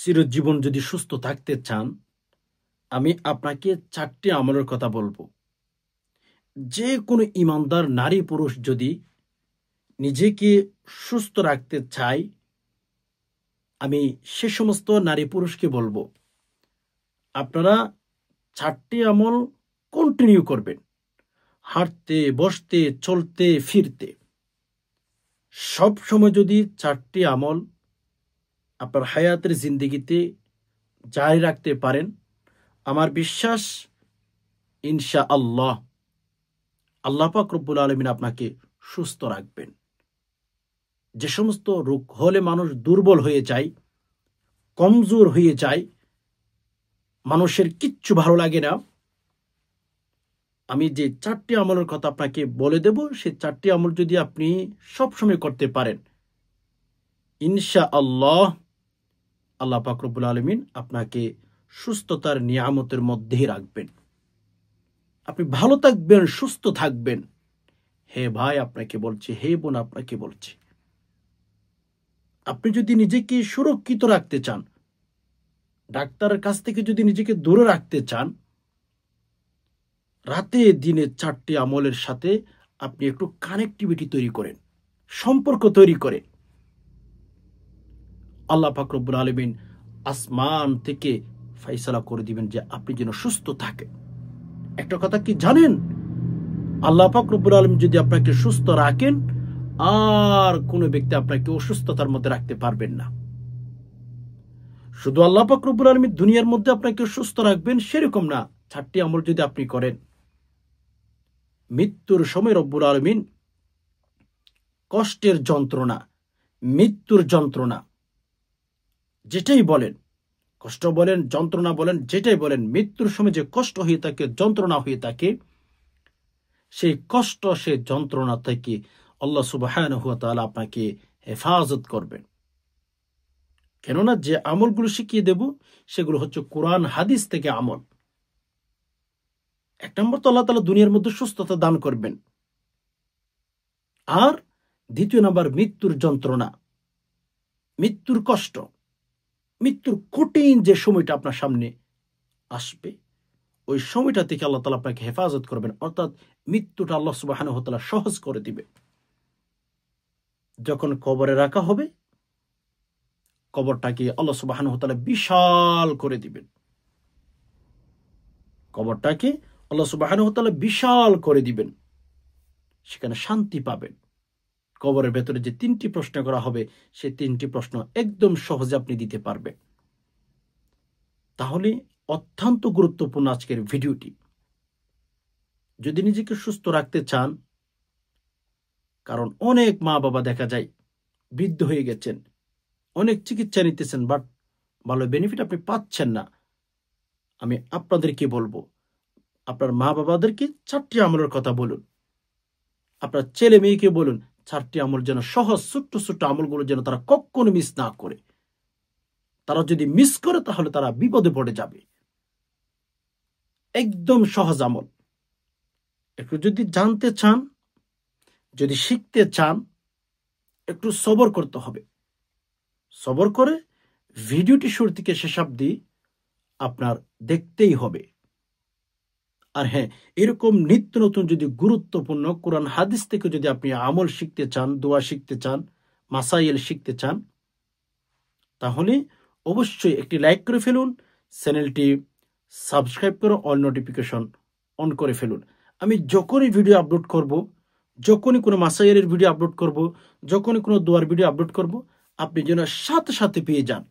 চিরজীবন যদি সুস্থ থাকতে চান, আমি আপনাকে 4টি আমলের কথা বলবো। যে কোনো ইমানদার নারী পুরুষ যদি নিজেকে সুস্থ রাখতে চায়, আমি সে সমস্ত নারী পুরুষকে বলবো, আপনারা 4টি আমল কন্টিনিউ করবেন। হাঁটতে, বসতে, চলতে, ফিরতে সব সময় যদি 4টি আমল আপনার হায়াতের জিন্দেগিতে জারি রাখতে পারেন, আমার বিশ্বাস ইনশাআল্লাহ আল্লাহ পাক রব্বুল আলামিন আপনাকে সুস্থ রাখবেন। যে সমস্ত রোগ হলে মানুষ দুর্বল হয়ে যায়, কমজোর হয়ে যায়, মানুষের কিচ্ছু ভালো লাগে না, আমি যে 4টি আমলের কথা আপনাকে বলে দেব, সেই 4টি আমল যদি আপনি সবসময় করতে পারেন, ইনশাআল্লাহ আল্লাহ পাক রব্বুল আলামিন আপনাকে সুস্থতার নিয়ামতের মধ্যেই রাখবেন। আপনি ভালো থাকবেন, সুস্থ থাকবেন। হে ভাই আপনাকে বলছি, হে বোন আপনাকে বলছি, আপনি যদি নিজেকে সুরক্ষিত রাখতে চান, ডাক্তারের কাছ থেকে যদি নিজেকে দূরে রাখতে চান, রাতে দিনে 4টি আমলের সাথে আপনি একটু কানেক্টিভিটি তৈরি করেন, সম্পর্ক তৈরি করেন। আল্লাহ পাক রব্বুল আলামিন আসমান থেকে ফয়সালা করে দিবেন যে আপনি যেন সুস্থ থাকেন। একটা কথা কি জানেন, আল্লাহ পাক রব্বুল আলামিন যদি আপনাকে সুস্থ রাখেন, আর কোনো ব্যক্তি আপনাকে অসুস্থতার মধ্যে রাখতে পারবেন না। শুধু আল্লাহ পাক রব্বুল আলামিন দুনিয়ার মধ্যে আপনাকে সুস্থ রাখবেন সেরকম না, 4টি আমল যদি আপনি করেন, মৃত্যুর সময় রব্বুল আলামিন কষ্টের যন্ত্রণা, মৃত্যুর যন্ত্রণা, যেটাই বলেন, কষ্ট বলেন, যন্ত্রণা বলেন, যেটাই বলেন, মৃত্যুর সময় যে কষ্ট হয়ে থাকে, যন্ত্রণা হয়ে থাকে, সেই কষ্ট, সেই যন্ত্রণা থেকে আল্লাহ সুবহানাহু ওয়া তাআলা আপনাকে হেফাজত করবেন। কেননা যে আমলগুলো শিখিয়ে দেব সেগুলো হচ্ছে কোরআন হাদিস থেকে আমল। 1 নম্বর তো আল্লাহ তাআলা দুনিয়ার মধ্যে সুস্থতা দান করবেন, আর 2য় নাম্বার মৃত্যুর যন্ত্রণা, মৃত্যুর কষ্ট, মৃত্যুর কঠিন যে সময়টা আপনার সামনে আসবে, ওই সময়টা থেকে আল্লাহ তাআলা আপনাকে হেফাজত করবেন, অর্থাৎ মৃত্যুটা আল্লাহ সুবহানাহু ওয়া তাআলা সহজ করে দিবে। যখন কবরে রাখা হবে, কবরটাকে আল্লাহ সুবহানাহু ওয়া তাআলা বিশাল করে দিবেন, কবরটাকে আল্লাহ সুবহানাহু ওয়া তাআলা বিশাল করে দিবেন, সেখানে শান্তি পাবেন। কবরের ভেতরে যে 3টি প্রশ্ন করা হবে, সেই 3টি প্রশ্ন একদম সহজে আপনি দিতে পারবেন। তাহলে অত্যন্ত গুরুত্বপূর্ণ আজকের ভিডিওটি। যদি নিজেকে সুস্থ রাখতে চান, কারণ অনেক মা বাবা দেখা যায় বৃদ্ধ হয়ে গেছেন, অনেক চিকিৎসা নিতেছেন, বাট ভালো বেনিফিট আপনি পাচ্ছেন না। আমি আপনাদেরকে বলবো, আপনার মা বাবাদেরকে 4টি আমলের কথা বলুন, আপনার ছেলে মেয়েকে বলুন 4টি আমল যেন সহজ, ছোট্ট ছোট্ট আমলগুলো যেন তারা কখনো মিস না করে। তারা যদি মিস করে তাহলে তারা বিপদে পড়ে যাবে। একদম সহজ আমল। একটু যদি জানতে চান, যদি শিখতে চান, একটু সবর করতে হবে। সবর করে ভিডিওটি শুরু থেকে শেষ অবধি আপনার দেখতেই হবে। আর হ্যাঁ, এরকম নিত্য নতুন যদি গুরুত্বপূর্ণ কোরআন হাদিস থেকে যদি আপনি আমল শিখতে চান, দোয়া শিখতে চান, মাসাইল শিখতে চান, তাহলে অবশ্যই একটি লাইক করে ফেলুন, চ্যানেলটি সাবস্ক্রাইব করে অল নোটিফিকেশন অন করে ফেলুন। আমি যখনই ভিডিও আপলোড করব, যখনই কোনো মাসাইলের ভিডিও আপলোড করব, যখনই কোনো দোয়ার ভিডিও আপলোড করব, আপনি যেন সাথে সাথে পেয়ে যান।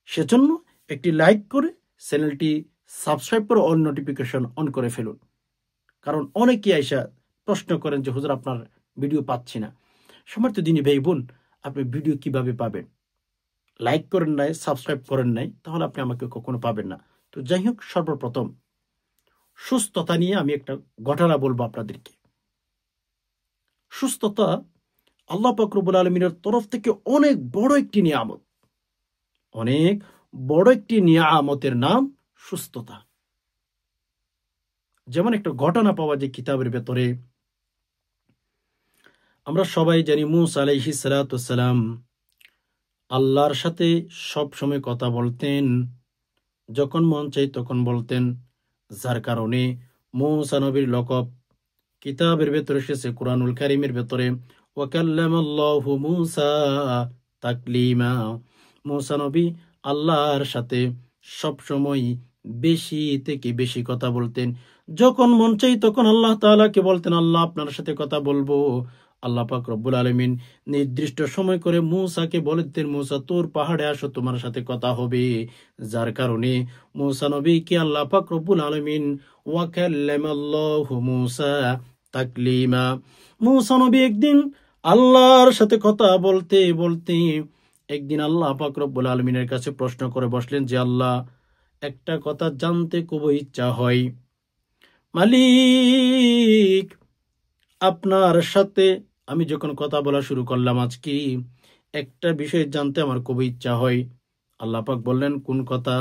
সেজন্য একটি লাইক করে চ্যানেলটি সাবস্ক্রাইব করে অল নোটিফিকেশন অন করে ফেলুন। কারণ অনেকেই আইসা প্রশ্ন করেন যে হুজুর আপনার ভিডিও পাচ্ছি না। সম্মানিত দিনী ভাই বোন, আপনি ভিডিও কিভাবে পাবেন? লাইক করেন নাই, সাবস্ক্রাইব করেন নাই, তাহলে আপনি আমাকে কখনো পাবেন না। তো যাই হোক, সর্বপ্রথম সুস্থতা নিয়ে আমি একটা ঘটনা বলবো আপনাদেরকে। সুস্থতা আল্লাহ পাক রব্বুল আলামিনের তরফ থেকে অনেক বড় একটি নিয়ামত, অনেক বড় একটি নিয়ামতের নাম সুস্থতা। যেমন একটা ঘটনা পাওয়া যায় কিতাবের ভেতরে। আমরা সবাই জানি মুসা আলাইহিস সালাতু ওয়াস সালাম আল্লাহর সাথে সব সময় কথা বলতেন, যখন মন চাই তখন বলতেন, যার কারণে মূসা নবীর লকব কিতাবের ভেতরে এসেছে, কুরআনুল কারীমের ভেতরে, ওয়া কাল্লামাল্লাহু মূসা তাকলিমা। মূসা নবী আল্লাহর সাথে সব সময় বেশি থেকে বেশি কথা বলতেন। যখন মন চাই তখন আল্লাহ তাআলাকে বলতেন, আল্লাহ আপনার সাথে কথা বলবো। আল্লাহ পাক রব্বুল আলামিন নির্দিষ্ট সময় করে মূসাকে বলতেন, মূসা তোর পাহাড়ে আসো, তোমার সাথে কথা হবে। যার কারণে মূসা নবীকে আল্লাহ পাক রব্বুল আলামিন ওয়া কাল্লামাল্লাহু মূসা তাকলিমা। মূসা নবী একদিন আল্লাহর সাথে কথা বলতে বলতে একদিন আল্লাহ পাক রব্বুল আলামিনের কাছে প্রশ্ন করে বসলেন যে, আল্লাহ, একটা কথা জানতে খুব ইচ্ছা হয়। মালিক, আপনার সাথে আমি যখন কথা বলা শুরু করলাম আজকে, একটা বিষয় জানতে আমার খুব ইচ্ছা হয়। আল্লাহ পাক বললেন, কোন কথা?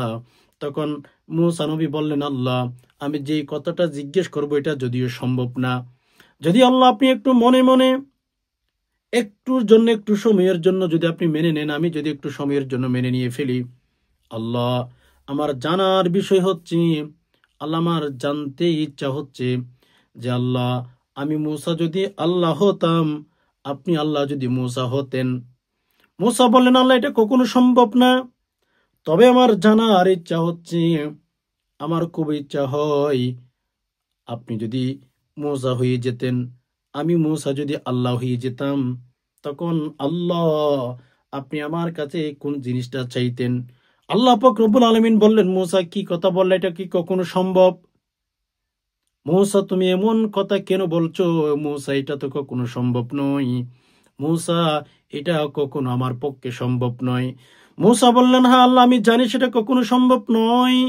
তখন মূসা নবী বললেন, আল্লাহ, আমি যে কথাটা জিজ্ঞেস করবো এটা যদিও সম্ভব না, যদি আল্লাহ আপনি একটু মনে মনে একটুর জন্য, একটু সময়ের জন্য যদি আপনি মেনে নেন, আমি যদি একটু সময়ের জন্য মেনে নিয়ে ফেলি। আল্লাহ, আমার জানার বিষয় হচ্ছে, আল্লাহ আমার জানতে ইচ্ছা হচ্ছে যে আল্লাহ, আমি মূসা যদি আল্লাহ হতাম, আপনি আল্লাহ যদি মূসা হতেন। মূসা বললেন, আল্লাহ, এটা কখনো সম্ভব না, তবে আমার জানার ইচ্ছা হচ্ছে, আমার খুব ইচ্ছা হয় আপনি যদি মূসা হয়ে যেতেন, আমি মূসা যদি আল্লাহ হয়ে যেতাম, তখন আল্লাহ আপনি আমার কাছে কোন জিনিসটা চাইতেন? আল্লাহ পাক রব্বুল আলামিন বললেন, মূসা কি কথা বললে, এটা কি কখনো সম্ভব? মূসা তুমি এমন কথা কেন বলছো? মূসা এটা তো কখনো সম্ভব নয়। মূসা এটা কখনো আমার পক্ষে সম্ভব নয়। মূসা বললেন, হ্যাঁ আল্লাহ, আমি জানি সেটা কখনো সম্ভব নয়,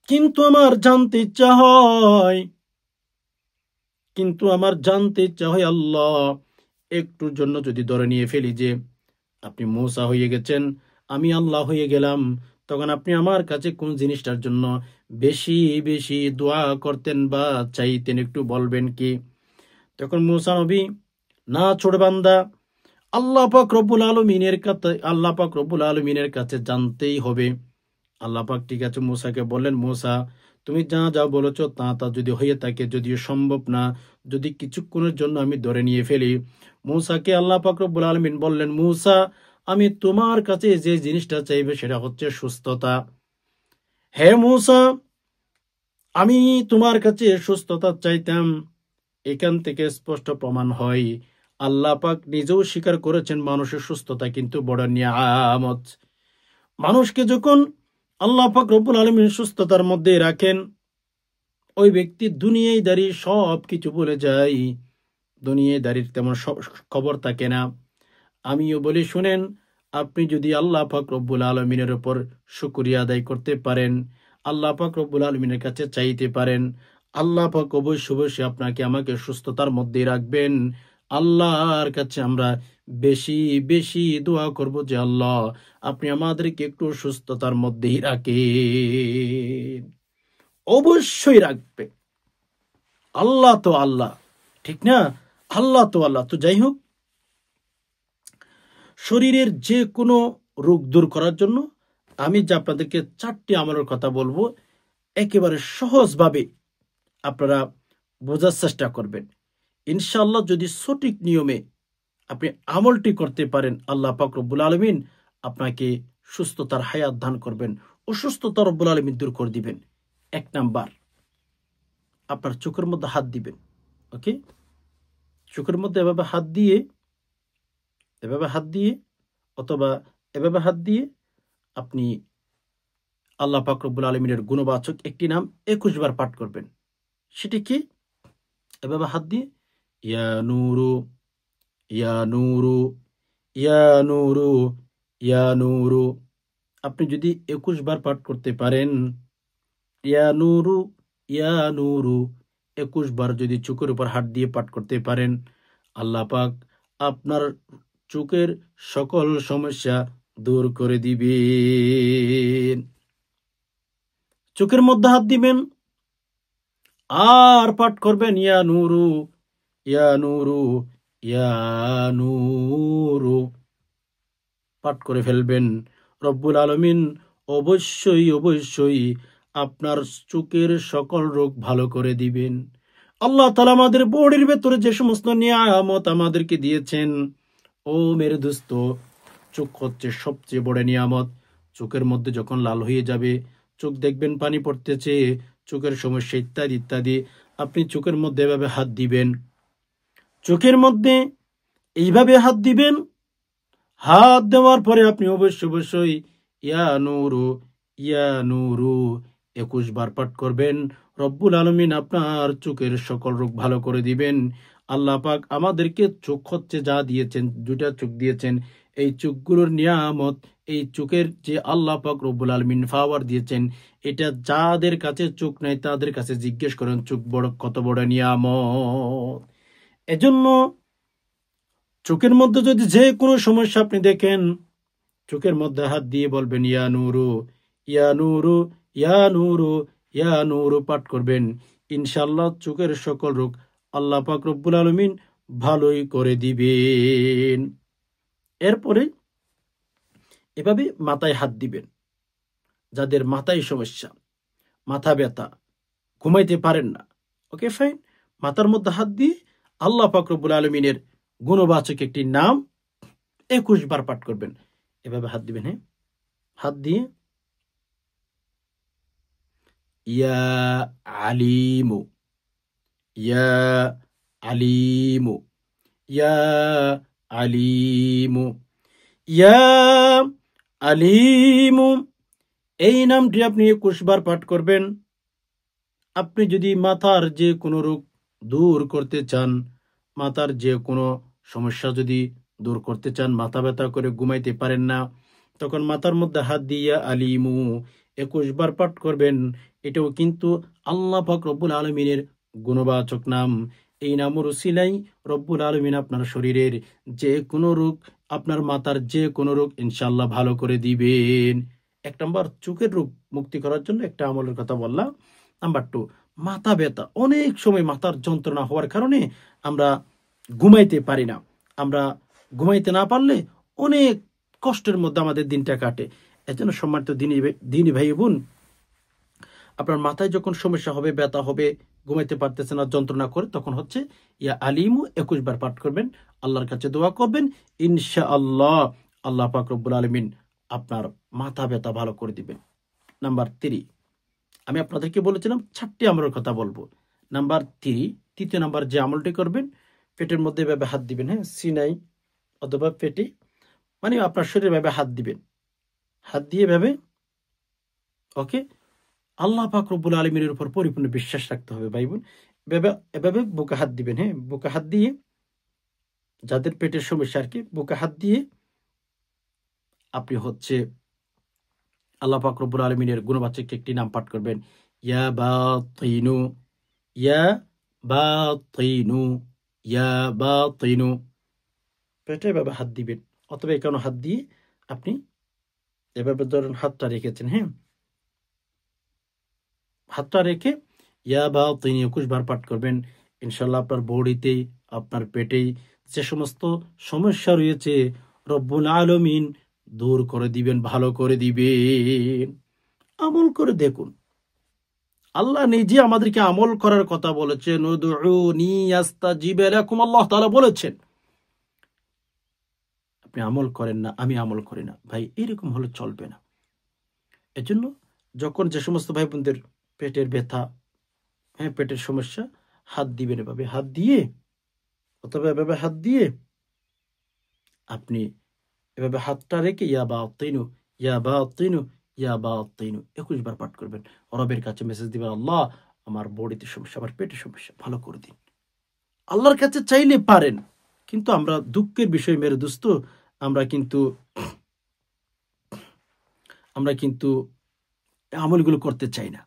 কিন্তু আমার জানতে ইচ্ছা হয়, আল্লাহ, একটুর জন্য যদি ধরে নিয়ে ফেলি যে আপনি মূসা হয়ে গেছেন, আমি আল্লাহ হয়ে গেলাম, তখন আপনি আমার কাছে কোন জিনিসটার জন্য বেশি বেশি দোয়া করতেন বা চাইতেন, একটু বলবেন কি? তখন মূসা নবী, না ছোট বান্দা, আল্লাহ পাক রব্বুল আলামিনের কাছে জানতেই হবে। আল্লাহ পাক ঠিক আছে মূসাকে বললেন, মূসা তুমি যা যা বলেছ তা তা যদি হয়ে থাকে, যদিও সম্ভব না, যদি কিছুক্ষণের জন্য আমি ধরে নিয়ে ফেলি। মূসাকে আল্লাহ পাক রব্বুল আলামিন বললেন, মূসা, আমি তোমার কাছে যে জিনিসটা চাইবে সেটা হচ্ছে সুস্থতা। হে মূসা, আমি তোমার কাছে সুস্থতা চাইতাম। এখান থেকে স্পষ্ট প্রমাণ হয়, আল্লাহ পাক নিজেও স্বীকার করেছেন মানুষের সুস্থতা কিন্তু বড় নিয়ামত। মানুষকে যখন আল্লাহ পাক রব্বুল আলামিন সুস্থতার মধ্যে রাখেন, ওই ব্যক্তি দুনিয়াদারি সব কিছু ভুলে যায়, দুনিয়াদারির তেমন খবর থাকে না। আমিও বলি শুনেন, আপনি যদি আল্লাহ পাক রব্বুল আলামিনের উপর শুকরিয়া আদায় করতে পারেন, আল্লাহ পাক রব্বুল আলামিনের কাছে চাইতে পারেন, আল্লাহ পাক অবশ্যই অবশ্যই আপনাকে আমাকে সুস্থতার মধ্যে রাখবেন। আল্লাহর কাছে আমরা বেশি বেশি দোয়া করব যে আল্লাহ আপনি আমাদেরকে একটু সুস্থতার মধ্যেই রাখেন। অবশ্যই রাখবে। আল্লাহ তো আল্লাহ, ঠিক না? আল্লাহ তো আল্লাহ। তো যাই হোক, শরীরের যে কোনো রোগ দূর করার জন্য আমি যে আপনাদেরকে 4টি আমলের কথা বলবো, একেবারে সহজভাবে আপনারা বোঝার চেষ্টা করবেন। ইনশাআল্লাহ যদি সঠিক নিয়মে আপনি আমলটি করতে পারেন, আল্লাহ পাক রব্বুল আলামিন আপনাকে সুস্থতার হায়াত দান করবেন, অসুস্থতা রব্বুল আলামিন দূর করে দিবেন। 1 নাম্বার, আপনার চোখের মধ্যে হাত দিবেন। ওকে, চোখের মধ্যে এভাবে হাত দিয়ে অথবা এভাবে হাত দিয়ে আপনি আল্লাহ পাক রব্বুল আলামিনের গুণবাচক একটি নাম 21 বার পাঠ করবেন। সেটি কি? এভাবে হাত দিয়ে, ইয়া নূরু, ইয়া নূরু, ইয়া নূরু, ইয়া নূরু। আপনি যদি 21 বার পাঠ করতে পারেন, ইয়া নূরু, ইয়া নূরু, 21 বার যদি চোখের উপর হাত দিয়ে পাঠ করতে পারেন, আল্লাহ পাক আপনার চোখের সকল সমস্যা দূর করে দিবেন। চোখের মধ্যে হাত দিবেন আর পাঠ করবেন, ইয়া নূরু, ইয়া নূরু, ইয়া নূরু। পাঠ করে ফেলবেন। রব্বুল আলামিন অবশ্যই আপনার চোখের সকল রোগ ভালো করে দিবেন। আল্লাহ তাআলা আমাদের বডির ভেতরে যে সমস্ত নিয়ামত আমাদেরকে দিয়েছেন, ও মেরে দোস্ত, চোখ হচ্ছে সবচেয়ে বড় নিয়ামত। চোখের মধ্যে যখন লাল হয়ে যাবে, চোখ দেখবেন পানি পড়তেছে, চোখের সমস্যা ইত্যাদি ইত্যাদি, আপনি চোখের মধ্যে এভাবে হাত দিবেন, চোখের মধ্যে এইভাবে হাত দিবেন। হাত দেওয়ার পরে আপনি অবশ্যই ইয়া নূরু ইয়া নূরু 21 বার পাঠ করবেন। রব্বুল আলামিন আপনার চোখের সকল রোগ ভালো করে দিবেন। আল্লাহ পাক আমাদেরকে চোখ হচ্ছে যা দিয়েছেন, দুটা চোখ দিয়েছেন, এই চোখগুলোর নিয়ামত, এই চোখের যে আল্লাহ পাক রব্বুল আলামিন পাওয়ার দিয়েছেন, এটা যাদের কাছে চোখ নাই তাদের কাছে জিজ্ঞেস করেন চোখ বড় কত বড় নিয়ামত। এজন্য চোখের মধ্যে যদি যে কোনো সমস্যা আপনি দেখেন, চোখের মধ্যে হাত দিয়ে বলবেন ইয়া নূরু ইয়া নূরু ইয়া নূরু ইয়া নূরু পাঠ করবেন। ইনশাআল্লাহ চোখের সকল রোগ আল্লাহ পাক রব্বুল আলামিন ভালোই করে দিবেন। এরপরে এভাবে মাথায় হাত দিবেন। যাদের মাথায় সমস্যা, মাথা ব্যথা, ঘুমাইতে পারেন না, ওকে ফাইন, মাথার মধ্যে হাত দিয়ে আল্লাহ পাক রব্বুল আলামিনের গুণবাচক একটি নাম 21 বার পাঠ করবেন। এভাবে হাত দিবেন, হ্যাঁ, হাত দিয়ে ইয়া আলিমু ইয়া আলিমু ইয়া আলিমু ইয়া আলিমু, এই নামটি আপনি 21 বার পাঠ করবেন। আপনি যদি মাথার যে কোনো রোগ দূর করতে চান, মাথার যে কোনো সমস্যা যদি দূর করতে চান, মাথা ব্যথা করে ঘুমাইতে পারেন না, তখন মাথার মধ্যে হাত দিয়ে আলিমু 21 বার পাঠ করবেন। এটাও কিন্তু আল্লাহ পাক রব্বুল আলামিনের গুণবাচক নাম। এই নামের উসিলাই রব্বুল আলামিন আপনার শরীরের যে কোনো রোগ, আপনার মাথার যে কোনো রোগ ইনশাআল্লাহ ভালো করে দিবেন। 1 নম্বর চোখের রোগ মুক্তি করার জন্য একটা আমলের কথা বললাম। নাম্বার 2, মাথা ব্যথা। অনেক সময় মাথার যন্ত্রণা হওয়ার কারণে আমরা ঘুমাইতে পারি না। আমরা ঘুমাইতে না পারলে অনেক কষ্টের মধ্যে আমাদের দিনটা কাটে। এজন্য সম্মানিত দিনী ভাই বোন, আপনার মাথায় যখন সমস্যা হবে, ব্যথা হবে, ঘুমাইতে পারতেছে না, যন্ত্রণা করে, তখন হচ্ছে ইয়া আলিমু 21 বার পাঠ করবেন, আল্লাহর কাছে দোয়া করবেন। ইনশাআল্লাহ আল্লাহ পাক রব্বুল আলামিন আপনার মাথা ব্যথা ভালো করে দিবেন। নাম্বার 3, আমি আপনাদেরকে বলেছিলাম 4টি আমলের কথা বলবো। নাম্বার 3, তৃতীয় নাম্বার যে আমলটি করবেন, পেটের মধ্যে এভাবে হাত দিবেন, হ্যাঁ, সিনাই অথবা পেটে, মানে আপনার শরীরে এভাবে হাত দিবেন। হাত দিয়ে এভাবে, ওকে, আল্লাহ পাক রব্বুল আলামিনের উপর পরিপূর্ণ বিশ্বাস রাখতে হবে ভাই বোন। এভাবে বুকে হাত দিবেন, হ্যাঁ, বুকে হাত দিয়ে, যাদের পেটের সমস্যা আর কি, বুকে হাত দিয়ে আপনি হচ্ছে আল্লাহ পাক রব্বুল আলামিনের গুণবাচক একটি নাম পাঠ করবেন, ইয়া বাতিনু ইয়া বাতিনু ইয়া বাতিনু। পেটে এভাবে হাত দিবেন, অথবা এখানে হাত দিয়ে আপনি এভাবে ধরুন হাতটা রেখেছেন, হ্যাঁ, হাতটা রেখে ইয়া বাতিনু 21 বার পাঠ করবেন। ইনশাআল্লাহ আপনার বডিতেই, আপনার পেটেই যে সমস্ত সমস্যা রয়েছে রব্বুল আলামিন দূর করে দিবেন, ভালো করে দিবেন। আমল করে দেখুন, আল্লাহ নিজে আমাদেরকে আমল করার কথা বলেছেন। উদউনি আস্তাজিব লাকুম, আল্লাহ তাআলা বলেছেন। আপনি আমল করেন না, আমি আমল করি না, ভাই, এরকম হলে চলবে না। এজন্য যখন যে সমস্ত ভাই বোনদের পেটের ব্যথা, হ্যাঁ, পেটের সমস্যা, হাত দিবেন এভাবে, হাত দিয়ে অথবা এভাবে হাত দিয়ে আপনি এভাবে হাতটা রেখে ইয়া বাতিনু ইয়া বাতিনু ইয়া বাতিনু 21 বার পাঠ করবেন। রবের কাছে মেসেজ দিবেন, আল্লাহ আমার বডিতে সমস্যা, আমার পেটের সমস্যা ভালো করে দিন। আল্লাহর কাছে চাইলে পারেন, কিন্তু আমরা দুঃখের বিষয় মেরে দোস্ত, আমরা কিন্তু আমলগুলো করতে চাই না।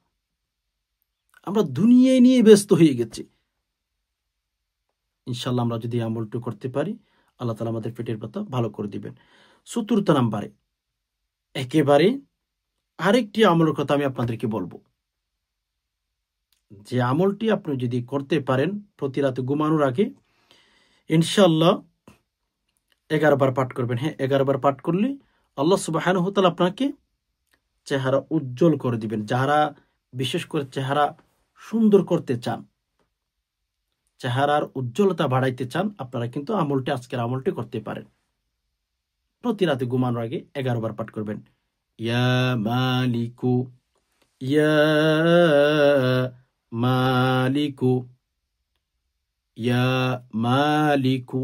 আমরা দুনিয়ায় নিয়ে ব্যস্ত হয়ে গেছি। ইনশাআল্লাহ আমরা যদি আমলটা করতে পারি, আল্লাহ তাআলা আমাদের পেটের ব্যথা ভালো করে দিবেন। 4র্থ নাম্বারে একেবারে আরেকটি আমলের কথা আমি আপনাদেরকে বলবো, যে আমলটি আপনি যদি করতে পারেন প্রতি রাতে ঘুমানোর আগে, ইনশাআল্লাহ 11 বার পাঠ করবেন, হ্যাঁ, 11 বার পাঠ করলে আল্লাহ সুবহানাহু ওয়া তাআলা আপনাকে চেহারা উজ্জ্বল করে দিবেন। যারা বিশেষ করে চেহারা সুন্দর করতে চান, চেহারার উজ্জ্বলতা বাড়াইতে চান, আপনারা কিন্তু আজকের আমলটি করতে পারেন। প্রতি রাতে ঘুমানোর আগে 11 বার পাঠ করবেন। ইয়া মালিকু, ইয়া মালিকু, ইয়া মালিকু,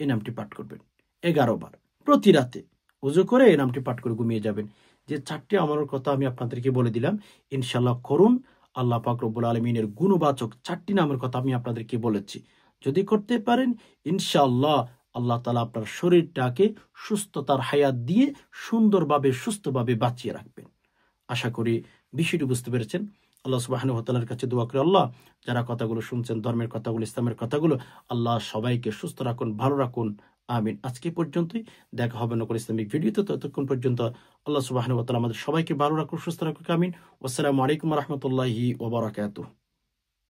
এই নামটি পাঠ করবেন 11 বার প্রতি রাতে। ওযু করে এই নামটি পাঠ করে ঘুমিয়ে যাবেন। যে 4টি আমলের কথা আমি আপনাদেরকে বলে দিলাম, ইনশাআল্লাহ করুন। আল্লাহ পাক রব্বুল আলামিনের গুণবাচক 4টি নামের কথা আমি আপনাদেরকে বলেছি। যদি করতে পারেন ইনশাআল্লাহ আল্লাহ তাআলা আপনার শরীরটাকে সুস্থতার হায়াত দিয়ে সুন্দরভাবে সুস্থভাবে বাঁচিয়ে রাখবেন। আশা করি বিষয়টি বুঝতে পেরেছেন। আল্লাহ সুবহানাহু ওয়া তাআলার কাছে দোয়া করি, আল্লাহ যারা কথাগুলো শুনছেন, ধর্মের কথাগুলো, ইসলামের কথাগুলো, আল্লাহ সবাইকে সুস্থ রাখুন, ভালো রাখুন। আমিন। আজকে পর্যন্তই, দেখা হবে নতুন ইসলামিক ভিডিওতে। ততক্ষণ পর্যন্ত আল্লাহ সুবহানাহু ওয়া তাআলা আমাদের সবাইকে ভালো রাখুন, সুস্থ রাখুন। আমিন। আসসালামু আলাইকুম ওয়া রাহমাতুল্লাহি ওয়া বারাকাতুহু।